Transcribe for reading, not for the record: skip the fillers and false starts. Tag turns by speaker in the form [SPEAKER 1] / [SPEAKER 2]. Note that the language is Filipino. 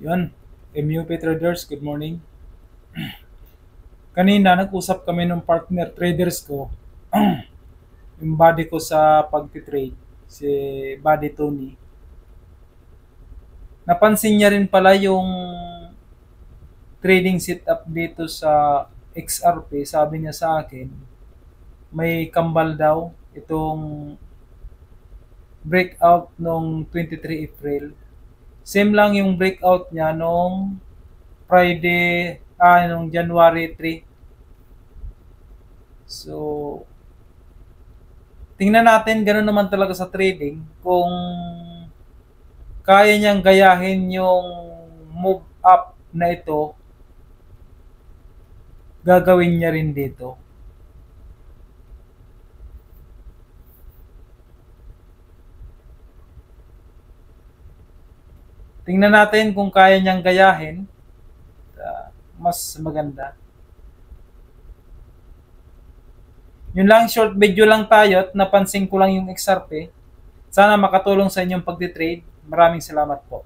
[SPEAKER 1] Yun, MUP Traders, good morning. Kanina nag-usap kami ng partner traders ko, yung buddy ko sa pagtitrade, si Buddy Tony. Napansin niya rin pala yung trading setup dito sa XRP. Sabi niya sa akin, may kambal daw itong breakout nung 23 April. Same lang yung breakout niya nung nung January 3. So, tingnan natin, gano'n naman talaga sa trading. Kung kaya niyang gayahin yung move up na ito, gagawin niya rin dito. Tingnan natin kung kaya niyang gayahin. Mas maganda. Yun lang, short video lang tayo at napansin ko lang yung XRP. Sana makatulong sa inyong pagtitrade. Maraming salamat po.